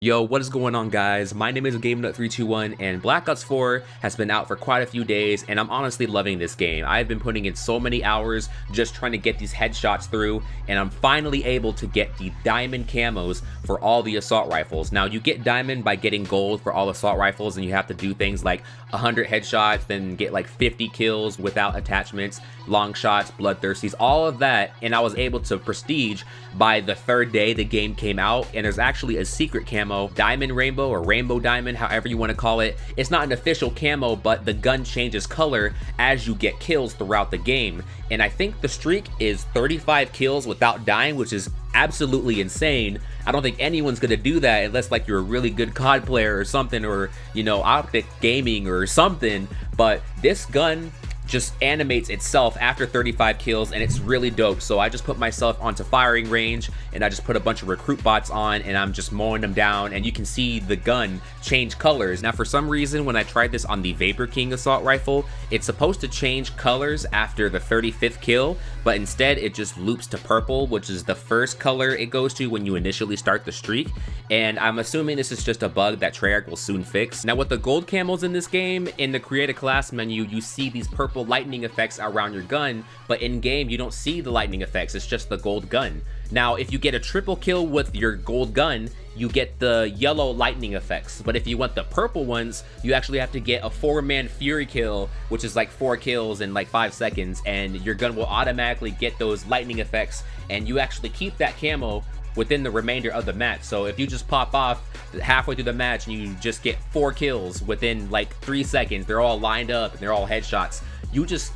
Yo, what is going on, guys? My name is GameNut321, and Black Ops 4 has been out for quite a few days, and I'm honestly loving this game. I've been putting in so many hours just trying to get these headshots through, and I'm finally able to get the diamond camos for all the assault rifles. Now, you get diamond by getting gold for all assault rifles, and you have to do things like 100 headshots, then get like 50 kills without attachments, long shots, bloodthirsties, all of that, and I was able to prestige by the third day the game came out. And there's actually a secret camo, diamond rainbow or rainbow diamond, however you want to call it. It's not an official camo, but the gun changes color as you get kills throughout the game, and I think the streak is 35 kills without dying, which is absolutely insane. I don't think anyone's gonna do that unless like you're a really good COD player or something, or you know, Optic Gaming or something. But this gun just animates itself after 35 kills, and it's really dope. So I just put myself onto firing range, and I just put a bunch of recruit bots on, and I'm just mowing them down, and you can see the gun change colors. Now, for some reason, when I tried this on the Vapor King assault rifle, it's supposed to change colors after the 35th kill, but instead it just loops to purple, which is the first color it goes to when you initially start the streak. And I'm assuming this is just a bug that Treyarch will soon fix. Now, with the gold camos in this game, in the create a class menu, you see these purple lightning effects around your gun, but in game you don't see the lightning effects, it's just the gold gun. Now, if you get a triple kill with your gold gun, you get the yellow lightning effects, but if you want the purple ones, you actually have to get a 4-man fury kill, which is like 4 kills in like 5 seconds, and your gun will automatically get those lightning effects, and you actually keep that camo within the remainder of the match. So if you just pop off halfway through the match and you just get 4 kills within like 3 seconds, they're all lined up and they're all headshots, you just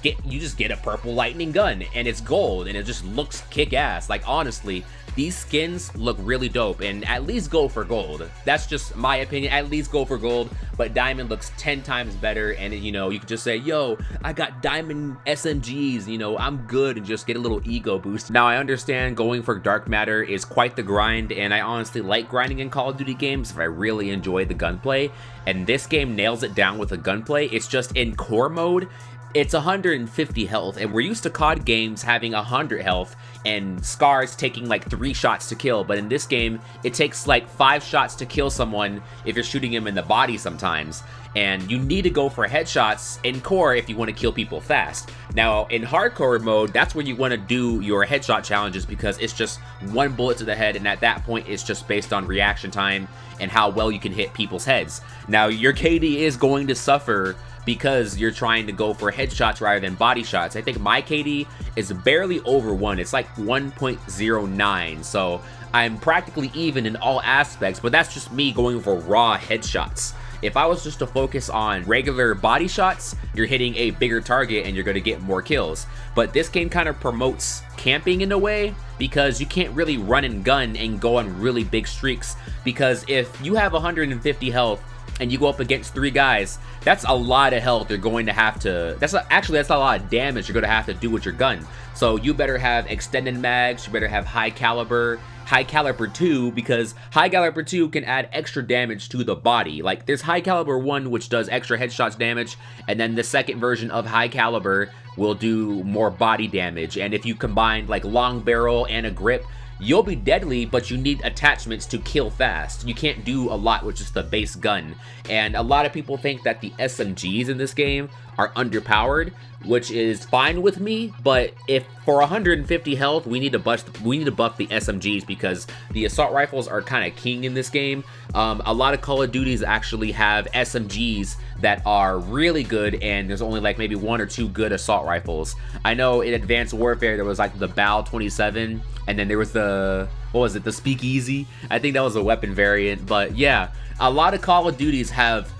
get a purple lightning gun, and it's gold, and it just looks kick-ass. Like, honestly, these skins look really dope, and at least go for gold. That's just my opinion, at least go for gold. But diamond looks 10 times better, and you know, you could just say, yo, I got diamond SMGs, you know, I'm good, and just get a little ego boost. Now, I understand going for dark matter is quite the grind, and I honestly like grinding in Call of Duty games if I really enjoy the gunplay, and this game nails it down with the gunplay. It's just in core mode, it's 150 health, and we're used to COD games having 100 health and scars taking like 3 shots to kill, but in this game it takes like 5 shots to kill someone if you're shooting him in the body sometimes, and you need to go for headshots in core if you want to kill people fast. Now, in hardcore mode, that's where you want to do your headshot challenges, because it's just 1 bullet to the head, and at that point it's just based on reaction time and how well you can hit people's heads. Now, your KD is going to suffer because you're trying to go for headshots rather than body shots. I think my KD is barely over 1. It's like 1.09, so I'm practically even in all aspects, but that's just me going for raw headshots. If I was just to focus on regular body shots, you're hitting a bigger target and you're going to get more kills. But this game kind of promotes camping in a way, because you can't really run and gun and go on really big streaks, because if you have 150 health and you go up against 3 guys, that's a lot of health you're going to have to, that's a lot of damage you're going to have to do with your gun. So you better have extended mags, you better have high caliber 2, because high caliber 2 can add extra damage to the body. Like, there's high caliber 1, which does extra headshots damage, and then the second version of high caliber will do more body damage. And if you combine like long barrel and a grip, you'll be deadly, but you need attachments to kill fast. You can't do a lot with just the base gun. And a lot of people think that the SMGs in this game are underpowered, which is fine with me, but if for 150 health, we need to buff the SMGs, because the assault rifles are kind of king in this game. A lot of Call of Duties actually have SMGs that are really good, and there's only like maybe 1 or 2 good assault rifles. I know in Advanced Warfare there was like the BAL 27, and then there was the, what was it, the Speakeasy? I think that was a weapon variant. But yeah, a lot of Call of Duties have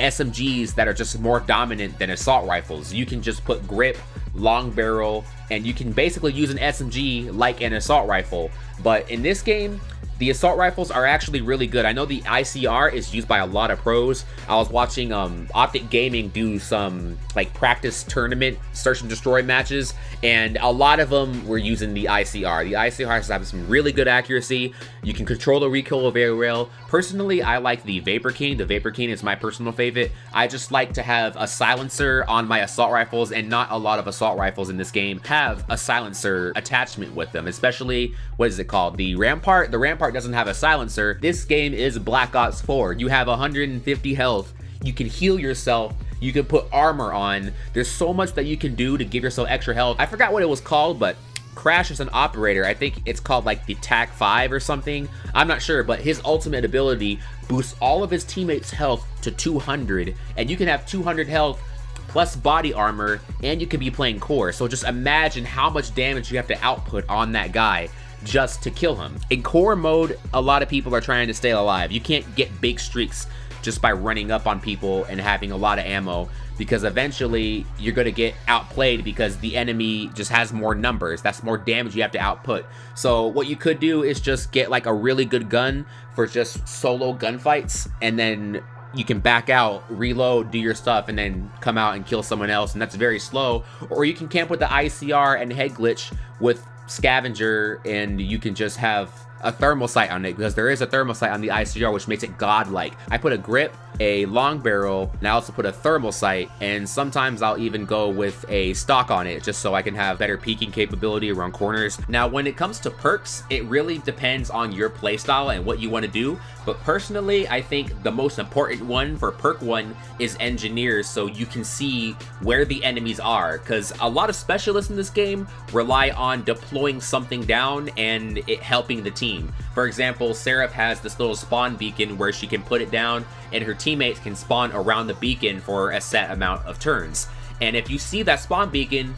SMGs that are just more dominant than assault rifles. You can just put grip, long barrel, and you can basically use an SMG like an assault rifle. But in this game, the assault rifles are actually really good. I know the ICR is used by a lot of pros. I was watching Optic Gaming do some like practice tournament search and destroy matches, and a lot of them were using the ICR. The ICR has some really good accuracy. You can control the recoil very well. Personally, I like the Vapor King. The Vapor King is my personal favorite. I just like to have a silencer on my assault rifles, and not a lot of assault rifles in this game have a silencer attachment with them, especially, what is it called? The Rampart. The Rampart part doesn't have a silencer, this game is Black Ops 4. You have 150 health, you can heal yourself, you can put armor on. There's so much that you can do to give yourself extra health. I forgot what it was called, but Crash is an operator. I think it's called like the TAC 5 or something. I'm not sure, but his ultimate ability boosts all of his teammates' health to 200, and you can have 200 health plus body armor, and you could be playing core. So just imagine how much damage you have to output on that guy just to kill him. In core mode, a lot of people are trying to stay alive. You can't get big streaks just by running up on people and having a lot of ammo, because eventually you're going to get outplayed because the enemy just has more numbers. That's more damage you have to output. So what you could do is just get like a really good gun for just solo gunfights, and then you can back out, reload, do your stuff, and then come out and kill someone else, and that's very slow. Or you can camp with the ICR and head glitch with scavenger, and you can just have a thermal sight on it, because there is a thermal sight on the ICR, which makes it godlike. I put a grip, a long barrel, and I also put a thermal sight, and sometimes I'll even go with a stock on it just so I can have better peeking capability around corners. Now, when it comes to perks, it really depends on your playstyle and what you want to do, but personally, I think the most important one for perk 1 is engineers, so you can see where the enemies are, because a lot of specialists in this game rely on deploying something down and it helping the team. For example, Seraph has this little spawn beacon where she can put it down and her teammates can spawn around the beacon for a set amount of turns. And if you see that spawn beacon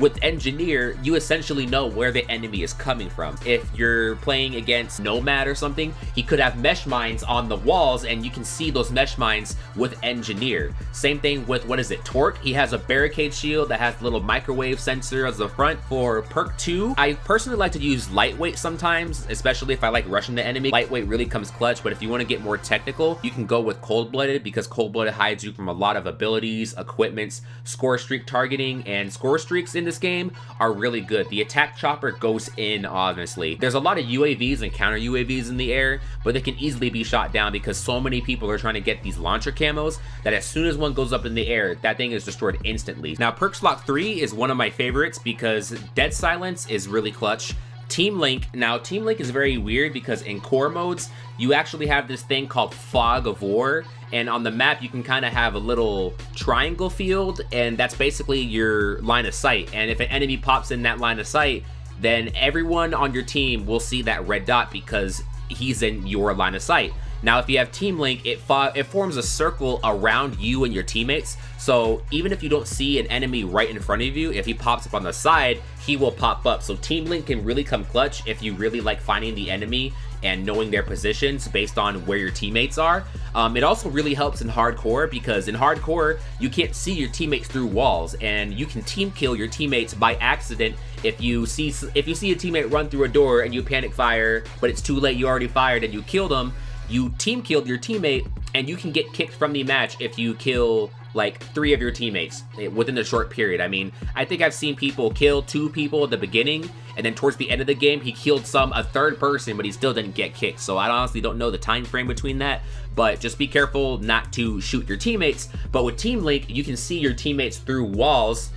with engineer, you essentially know where the enemy is coming from. If you're playing against Nomad or something, he could have mesh mines on the walls, and you can see those mesh mines with engineer. Same thing with, what is it, Torque? He has a barricade shield that has a little microwave sensor as the front. For perk 2, I personally like to use lightweight sometimes, especially if I like rushing the enemy. Lightweight really comes clutch, but if you want to get more technical, you can go with cold-blooded, because cold-blooded hides you from a lot of abilities, equipments, score streak targeting, and score streaks in this game are really good. The attack chopper goes in, honestly. There's a lot of UAVs and counter UAVs in the air, but they can easily be shot down because so many people are trying to get these launcher camos that as soon as one goes up in the air, that thing is destroyed instantly. Now, perk slot 3 is one of my favorites because dead silence is really clutch. Teamlink. Now, Teamlink is very weird because in core modes, you actually have this thing called Fog of War, and on the map, you can kind of have a little triangle field, and that's basically your line of sight. And if an enemy pops in that line of sight, then everyone on your team will see that red dot because he's in your line of sight. Now, if you have Teamlink, it forms a circle around you and your teammates. So even if you don't see an enemy right in front of you, if he pops up on the side, he will pop up. So Teamlink can really come clutch if you really like finding the enemy and knowing their positions based on where your teammates are. It also really helps in hardcore, because in hardcore, you can't see your teammates through walls, and you can team kill your teammates by accident. If you see a teammate run through a door and you panic fire, but it's too late, you already fired and you killed them, you team killed your teammate, and you can get kicked from the match if you kill like 3 of your teammates within a short period. I mean, I think I've seen people kill 2 people at the beginning, and then towards the end of the game, he killed a third person, but he still didn't get kicked. So I honestly don't know the time frame between that, but just be careful not to shoot your teammates. But with Teamlink, you can see your teammates through walls.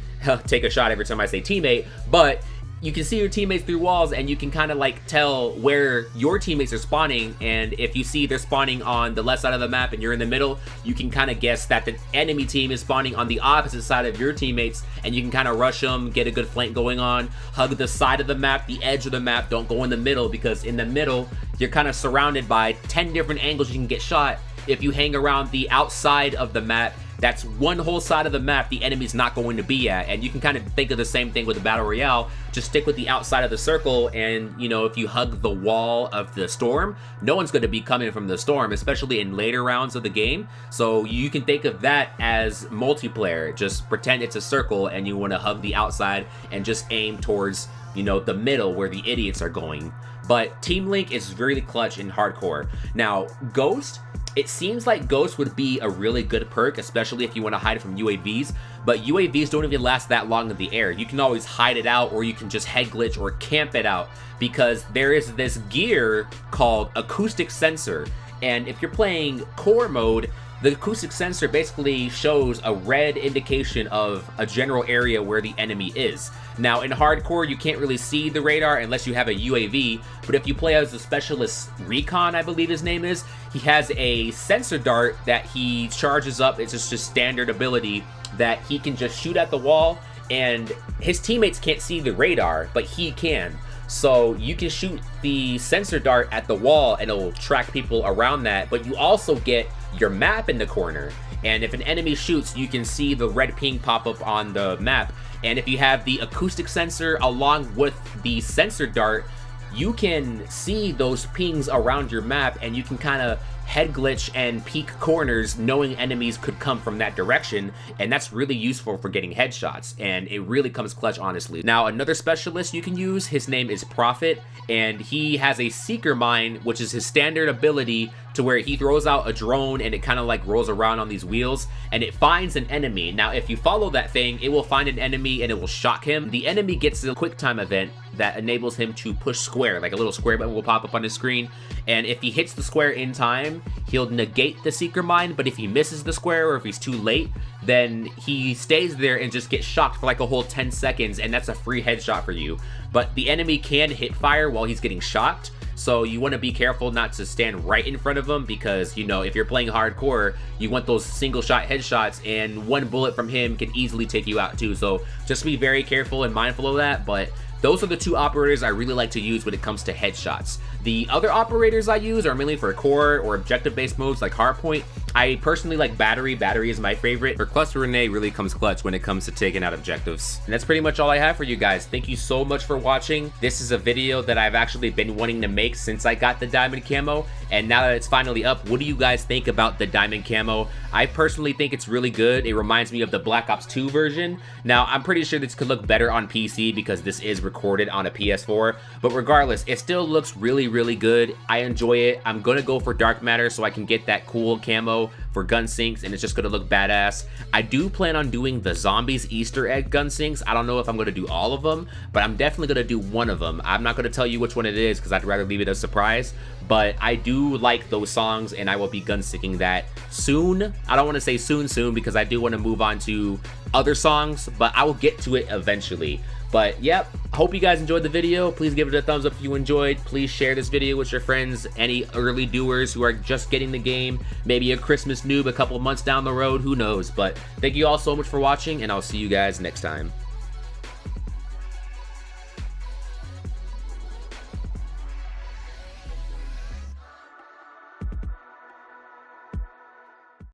Take a shot every time I say teammate, but you can see your teammates through walls, and you can kind of like tell where your teammates are spawning. And if you see they're spawning on the left side of the map and you're in the middle, you can kind of guess that the enemy team is spawning on the opposite side of your teammates, and you can kind of rush them, get a good flank going on, hug the side of the map, the edge of the map. Don't go in the middle, because in the middle, you're kind of surrounded by 10 different angles you can get shot. If you hang around the outside of the map, that's one whole side of the map the enemy's not going to be at. And you can kind of think of the same thing with the Battle Royale. Just stick with the outside of the circle, and, you know, if you hug the wall of the storm, no one's going to be coming from the storm, especially in later rounds of the game. So you can think of that as multiplayer. Just pretend it's a circle and you want to hug the outside and just aim towards, you know, the middle where the idiots are going. But Teamlink is really clutch in hardcore. Now, Ghost, it seems like Ghost would be a really good perk, especially if you want to hide from UAVs, but UAVs don't even last that long in the air. You can always hide it out, or you can just head glitch or camp it out, because there is this gear called Acoustic Sensor. And if you're playing core mode, The acoustic sensor basically shows a red indication of a general area where the enemy is. Now in hardcore, you can't really see the radar unless you have a UAV, but if you play as the specialist Recon, I believe his name is, he has a sensor dart that he charges up. It's just a standard ability that he can just shoot at the wall, and his teammates can't see the radar, but he can. So you can shoot the sensor dart at the wall and it'll track people around that, but you also get your map in the corner. And if an enemy shoots, you can see the red ping pop up on the map. And if you have the acoustic sensor along with the sensor dart, you can see those pings around your map, and you can kind of head glitch and peek corners knowing enemies could come from that direction, and that's really useful for getting headshots, and it really comes clutch, honestly. Now another specialist you can use, his name is Prophet, and he has a seeker mine, which is his standard ability to where he throws out a drone and it kind of like rolls around on these wheels and it finds an enemy. Now if you follow that thing, it will find an enemy and it will shock him. The enemy gets a quick time event that enables him to push square, like a little square button will pop up on his screen, and if he hits the square in time, he'll negate the seeker mine, but if he misses the square or if he's too late, then he stays there and just gets shocked for like a whole 10 seconds, and that's a free headshot for you. But the enemy can hit fire while he's getting shocked, so you want to be careful not to stand right in front of him, because, you know, if you're playing hardcore, you want those single shot headshots, and one bullet from him can easily take you out too. So just be very careful and mindful of that. But those are the two operators I really like to use when it comes to headshots. The other operators I use are mainly for core or objective-based modes like hardpoint. I personally like battery. Battery is my favorite. For Cluster Renee really comes clutch when it comes to taking out objectives. And that's pretty much all I have for you guys. Thank you so much for watching. This is a video that I've actually been wanting to make since I got the diamond camo, and now that it's finally up, what do you guys think about the diamond camo? I personally think it's really good. It reminds me of the Black Ops 2 version. Now, I'm pretty sure this could look better on PC because this is recorded on a PS4, but regardless, it still looks really good. I enjoy it. I'm gonna go for dark matter so I can get that cool camo for gun sinks, and it's just gonna look badass. I do plan on doing the zombies Easter egg gun sinks. I don't know if I'm gonna do all of them, but I'm definitely gonna do one of them. I'm not gonna tell you which one it is because I'd rather leave it a surprise, but I do like those songs and I will be gun sinking that soon. I don't want to say soon because I do want to move on to other songs, but I will get to it eventually. But yep, hope you guys enjoyed the video. Please give it a thumbs up if you enjoyed. Please share this video with your friends, any early doers who are just getting the game, maybe a Christmas noob a couple months down the road, who knows. But thank you all so much for watching, and I'll see you guys next time.